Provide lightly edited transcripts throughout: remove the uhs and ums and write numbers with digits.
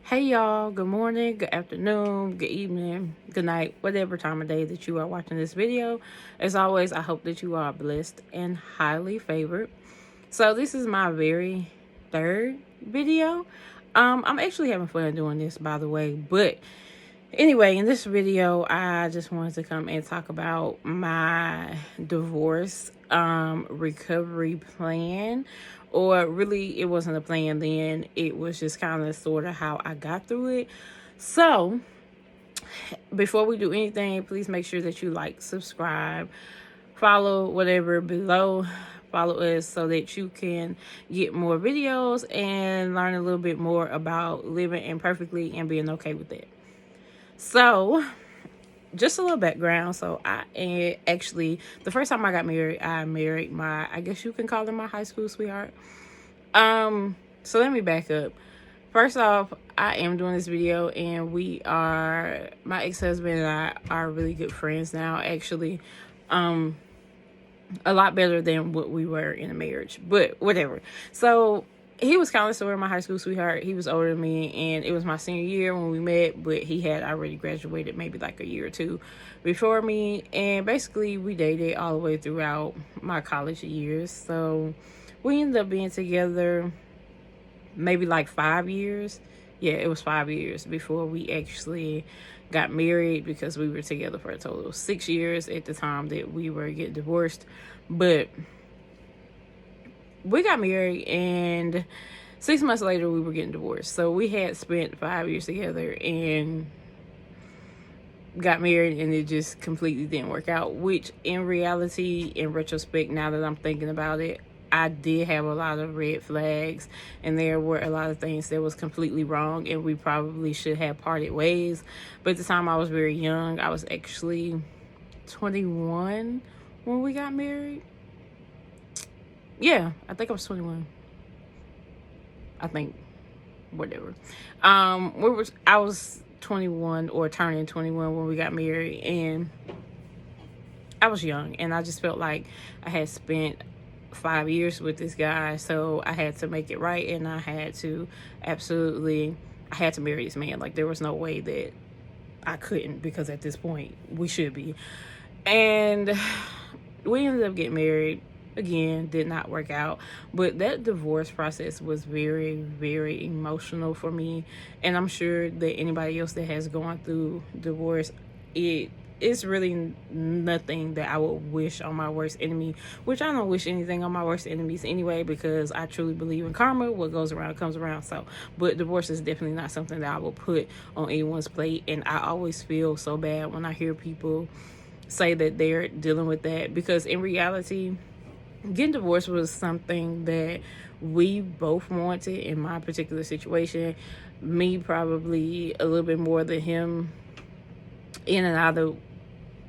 Hey y'all, good morning, good afternoon, good evening, good night, whatever time of day that you are watching this video. As always, I hope that you are blessed and highly favored. So this is my very third video. I'm actually having fun doing this, by the way, but anyway, in this video, I just wanted to come and talk about my divorce recovery plan. Or really, it wasn't a plan then. It was just kind of sort of how I got through it. So, before we do anything, please make sure that you like, subscribe, follow whatever below. Follow us so that you can get more videos and learn a little bit more about living imperfectly and being okay with it. So, just a little background. So actually, the first time I got married, I married I guess you can call her my high school sweetheart. So let me back up. First off, I am doing this video and my ex-husband and I are really good friends now, actually. A lot better than what we were in a marriage, but whatever. So he was kind of sort of my high school sweetheart. He was older than me, and it was my senior year when we met, but he had already graduated maybe like a year or two before me. And basically, we dated all the way throughout my college years. So we ended up being together maybe like 5 years. Yeah, it was 5 years before we actually got married, because we were together for a total of 6 years at the time that we were getting divorced. But we got married, and 6 months later we were getting divorced. So we had spent 5 years together and got married, and it just completely didn't work out, which in reality, in retrospect, now that I'm thinking about it, I did have a lot of red flags, and there were a lot of things that was completely wrong, and we probably should have parted ways. But at the time, I was very young. I was actually 21 when we got married. Yeah, I think I was 21. I think, whatever. I was 21 or turning 21 when we got married, and I was young, and I just felt like I had spent 5 years with this guy, so I had to make it right, and I had to marry this man. Like, there was no way that I couldn't, because at this point we should be. And we ended up getting married. Again, did not work out, but that divorce process was very, very emotional for me, and I'm sure that anybody else that has gone through divorce, it's really nothing that I would wish on my worst enemy, which I don't wish anything on my worst enemies anyway, because I truly believe in karma. What goes around comes around. So, but divorce is definitely not something that I will put on anyone's plate, and I always feel so bad when I hear people say that they're dealing with that, because in reality, getting divorced was something that we both wanted in my particular situation. Me probably a little bit more than him, in and out of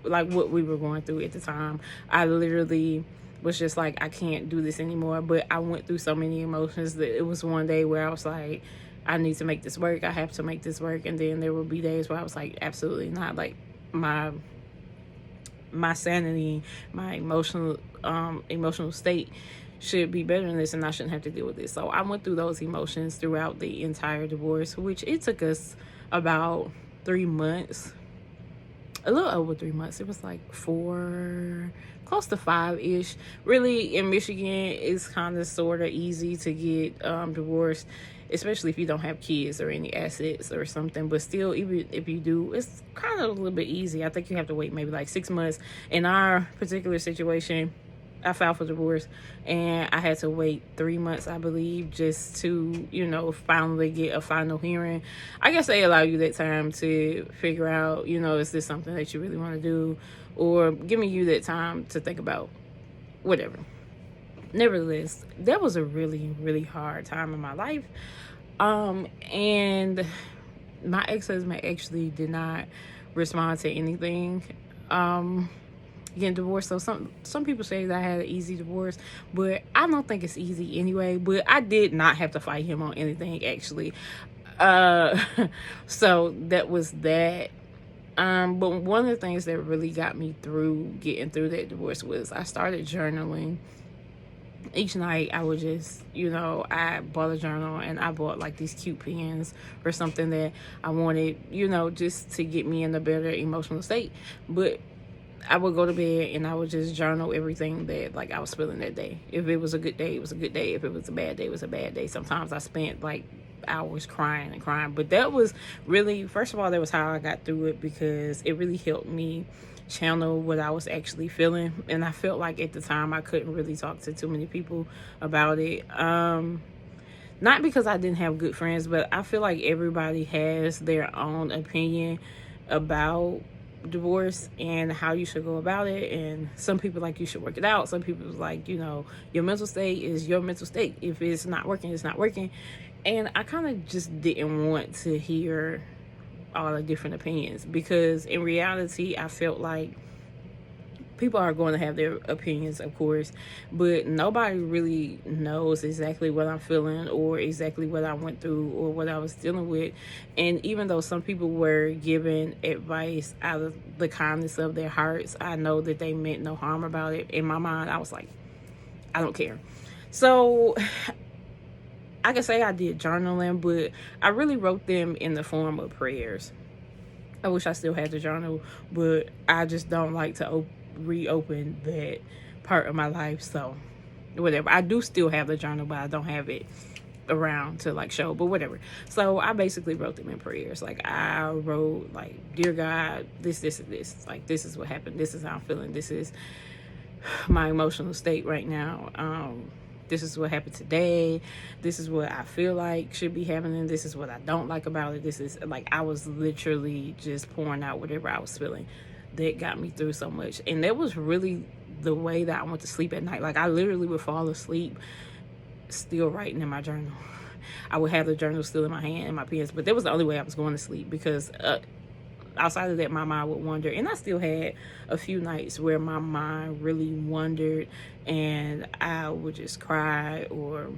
like what we were going through at the time. I literally was just like, I can't do this anymore. But I went through so many emotions that it was one day where I was like, I need to make this work. I have to make this work. And then there would be days where I was like, absolutely not. Like, my sanity, my emotional state should be better than this, and I shouldn't have to deal with this. So I went through those emotions throughout the entire divorce, which it took us about 3 months, a little over 3 months. It was like 4, close to 5-ish. Really, in Michigan, it's kind of sort of easy to get divorced, especially if you don't have kids or any assets or something. But still, even if you do, it's kind of a little bit easy. I think you have to wait maybe like 6 months. In our particular situation, I filed for divorce, and I had to wait 3 months, I believe, just to, finally get a final hearing. I guess they allow you that time to figure out, is this something that you really want to do, or giving you that time to think about whatever. Nevertheless, that was a really, really hard time in my life. And my ex-husband actually did not respond to anything. Getting divorced. So some people say that I had an easy divorce, but I don't think it's easy anyway. But I did not have to fight him on anything, actually. So that was that. But one of the things that really got me through getting through that divorce was I started journaling. each night I would just, I bought a journal, and I bought like these cute pens or something that I wanted, just to get me in a better emotional state. But I would go to bed and I would just journal everything that like I was feeling that day. If it was a good day, it was a good day. If it was a bad day, it was a bad day. Sometimes I spent like hours crying and crying. But that was really, first of all, that was how I got through it, because it really helped me channel what I was actually feeling. And I felt like at the time I couldn't really talk to too many people about it. Not because I didn't have good friends, but I feel like everybody has their own opinion about divorce and how you should go about it. And some people like you should work it out. Some people like, your mental state is your mental state. If it's not working, it's not working. And I kind of just didn't want to hear all the different opinions, because in reality I felt like people are going to have their opinions, of course, but nobody really knows exactly what I'm feeling or exactly what I went through or what I was dealing with. And even though some people were giving advice out of the kindness of their hearts, I know that they meant no harm about it. In my mind, I was like, I don't care. So I can say I did journaling, but I really wrote them in the form of prayers. I wish I still had the journal, but I just don't like to reopen that part of my life. So whatever. I do still have the journal, but I don't have it around to like show, but whatever. So I basically wrote them in prayers. Like I wrote like, dear God, this and this. Like, this is what happened. This is how I'm feeling. This is my emotional state right now. This is what happened today. This is what I feel like should be happening. This is what I don't like about it. This is like, I was literally just pouring out whatever I was feeling that got me through so much. And that was really the way that I went to sleep at night. Like I literally would fall asleep still writing in my journal. I would have the journal still in my hand and my pens, but that was the only way I was going to sleep, because outside of that, my mind would wander. And I still had a few nights where my mind really wandered and I would just cry, or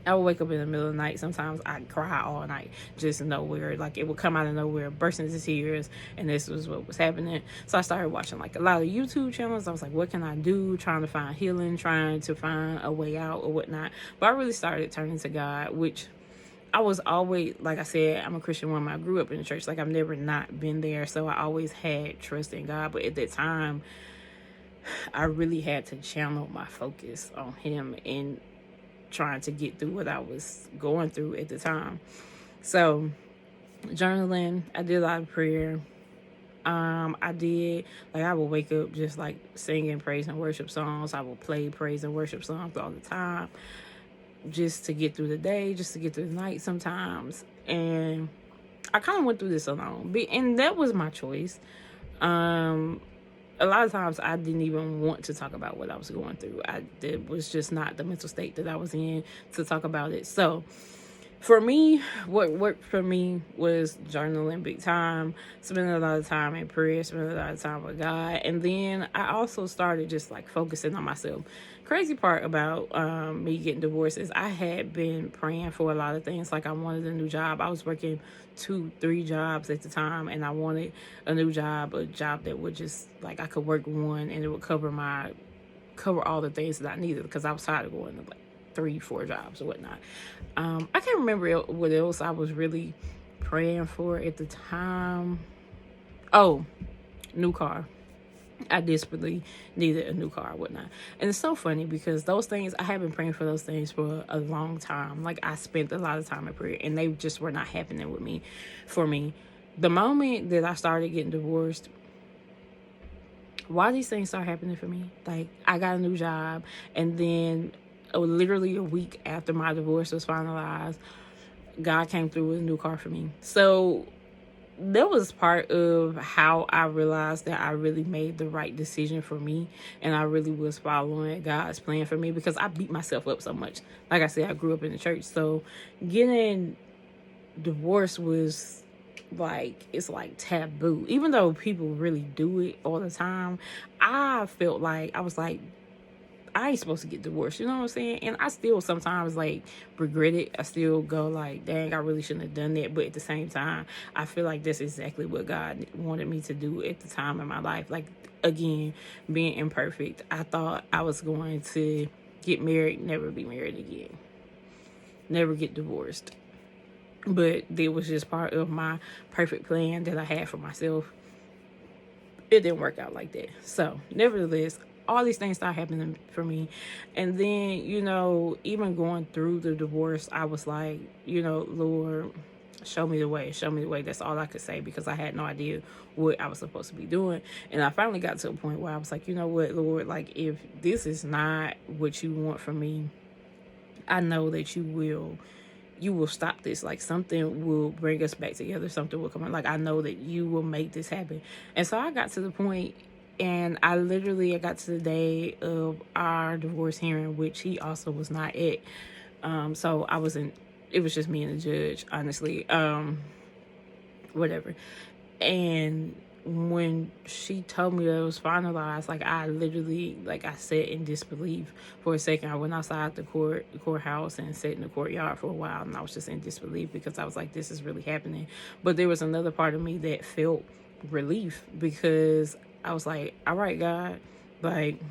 I would wake up in the middle of the night. Sometimes I'd cry all night, just nowhere. Like it would come out of nowhere, burst into tears, and this was what was happening. So I started watching like a lot of YouTube channels. I was like, what can I do? Trying to find healing, trying to find a way out or whatnot. But I really started turning to God, which I was always, like I said, I'm a Christian woman. I grew up in the church. Like I've never not been there. So I always had trust in God. But at that time, I really had to channel my focus on Him and trying to get through what I was going through at the time. So journaling, I did a lot of prayer. I did, like, I would wake up just like singing praise and worship songs. I would play praise and worship songs all the time, just to get through the day, just to get through the night sometimes. And I kind of went through this alone, and that was my choice. A lot of times I didn't even want to talk about what I was going through. It was just not the mental state that I was in to talk about it. So for me, what worked for me was journaling big time, spending a lot of time in prayer, spending a lot of time with God. And then I also started just like focusing on myself. Crazy part about me getting divorced is I had been praying for a lot of things. Like I wanted a new job. I was working 2-3 jobs at the time, and I wanted a new job, a job that would just like, I could work one and it would cover all the things that I needed, because I was tired of going to like 3-4 jobs or whatnot. I can't remember what else I was really praying for at the time. Oh, new car. I desperately needed a new car or whatnot. And it's so funny because those things, I have been praying for those things for a long time. Like I spent a lot of time in prayer, and they just were not happening for me. The moment that I started getting divorced, why these things start happening for me? Like I got a new job, and then literally a week after my divorce was finalized, God came through with a new car for me. So that was part of how I realized that I really made the right decision for me, and I really was following God's plan for me, because I beat myself up so much. Like I said, I grew up in the church, so getting divorced was like, it's like taboo. Even though people really do it all the time, I felt like, I was like, I ain't supposed to get divorced, you know what I'm saying? And I still sometimes like regret it. I still go like, dang, I really shouldn't have done that. But at the same time, I feel like that's exactly what God wanted me to do at the time in my life. Like, again, being imperfect, I thought I was going to get married, never be married again, never get divorced. But it was just part of my perfect plan that I had for myself. It didn't work out like that. So, nevertheless, all these things started happening for me. And then, even going through the divorce, I was like, Lord, show me the way. Show me the way. That's all I could say, because I had no idea what I was supposed to be doing. And I finally got to a point where I was like, you know what, Lord, like, if this is not what you want from me, I know that you will stop this. Like, something will bring us back together. Something will come on. Like, I know that you will make this happen. And so I got to the point, and I got to the day of our divorce hearing, which he also was not at. So it was just me and the judge, honestly. Whatever. And when she told me that it was finalized, like, I literally, like, I sat in disbelief for a second. I went outside the courthouse and sat in the courtyard for a while, and I was just in disbelief, because I was like, this is really happening. But there was another part of me that felt relief, because I was like, all right, God, like,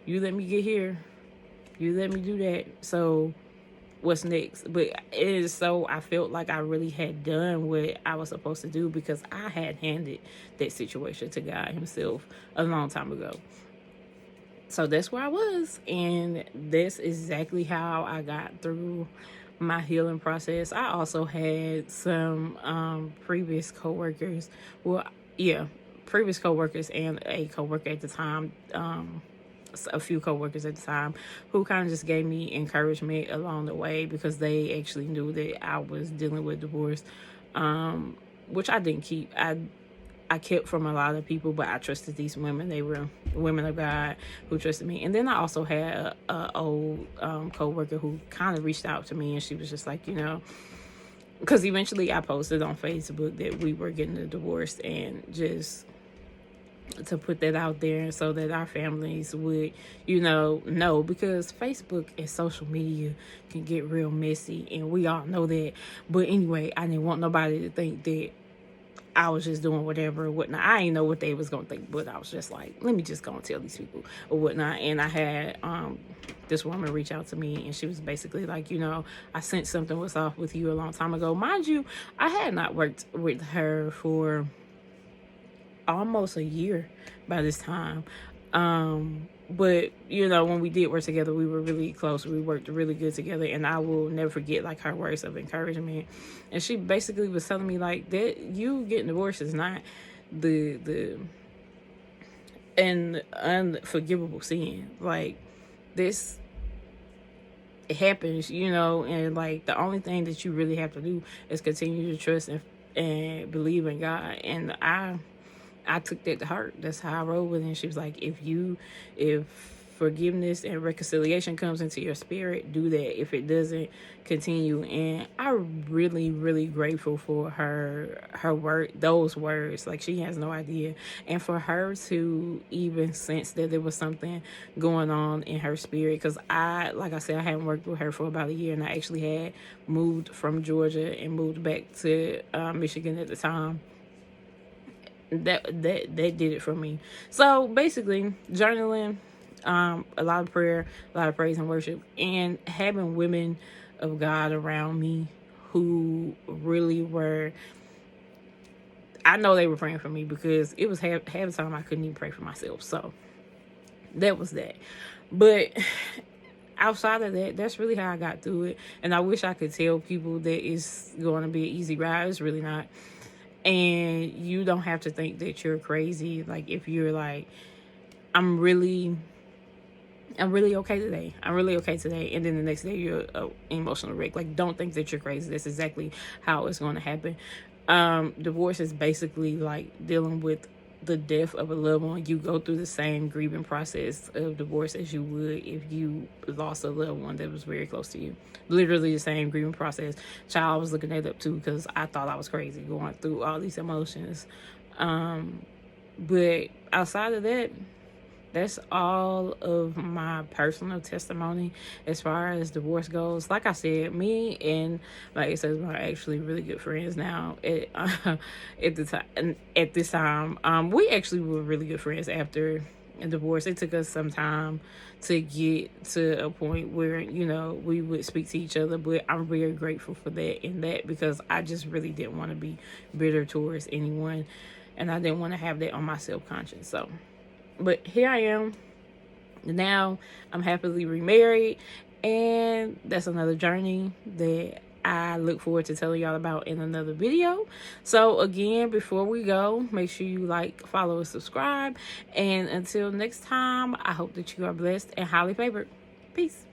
you let me get here, you let me do that, so what's next? But it is so, I felt like I really had done what I was supposed to do, because I had handed that situation to God himself a long time ago. So that's where I was, and that's exactly how I got through my healing process. I also had some previous coworkers, previous coworkers and a coworker at the time, a few coworkers at the time, who kind of just gave me encouragement along the way, because they actually knew that I was dealing with divorce, which I didn't keep. I kept from a lot of people, but I trusted these women. They were women of God who trusted me. And then I also had a old coworker who kind of reached out to me, and she was just like, because eventually I posted on Facebook that we were getting a divorce, and just to put that out there so that our families would, know, because Facebook and social media can get real messy, and we all know that. But anyway, I didn't want nobody to think that I was just doing whatever or whatnot. I didn't know what they was going to think, but I was just like, let me just go and tell these people or whatnot. And I had this woman reach out to me, and she was basically like, I sensed something was off with you a long time ago. Mind you, I had not worked with her for almost a year by this time. But when we did work together, we were really close. We worked really good together, and I will never forget, like, her words of encouragement. And she basically was telling me, like, that you getting divorced is not the an unforgivable sin. Like, this, it happens, and like, the only thing that you really have to do is continue to trust and believe in God. And I took that to heart. That's how I rolled with it. And she was like, if forgiveness and reconciliation comes into your spirit, do that. If it doesn't, continue. And I'm really, really grateful for her word, those words. Like, she has no idea. And for her to even sense that there was something going on in her spirit, because like I said, I hadn't worked with her for about a year, and I actually had moved from Georgia and moved back to Michigan at the time. That did it for me. So basically, journaling, a lot of prayer, a lot of praise and worship, and having women of God around me who really were, I know they were praying for me, because it was half the time I couldn't even pray for myself. So that was that. But outside of that, that's really how I got through it. And I wish I could tell people that it's going to be an easy ride. It's really not. And you don't have to think that you're crazy. Like, if you're like, I'm really okay today. I'm really okay today. And then the next day you're an emotional wreck. Like, don't think that you're crazy. That's exactly how it's going to happen. Divorce is basically like dealing with the death of a loved one. You go through the same grieving process of divorce as you would if you lost a loved one that was very close to you. Literally the same grieving process. Child, I was looking that up too, because I thought I was crazy going through all these emotions. But outside of that, that's all of my personal testimony as far as divorce goes. Like I said, me and my ex-husband are actually really good friends now. At this time, we actually were really good friends after divorce. It took us some time to get to a point where, you know, we would speak to each other, but I'm very grateful for that and that, because I just really didn't want to be bitter towards anyone, and I didn't want to have that on my self-conscious. So, but here I am. Now I'm happily remarried, and that's another journey that I look forward to telling y'all about in another video. So again, before we go, make sure you like, follow, and subscribe. And until next time, I hope that you are blessed and highly favored. Peace.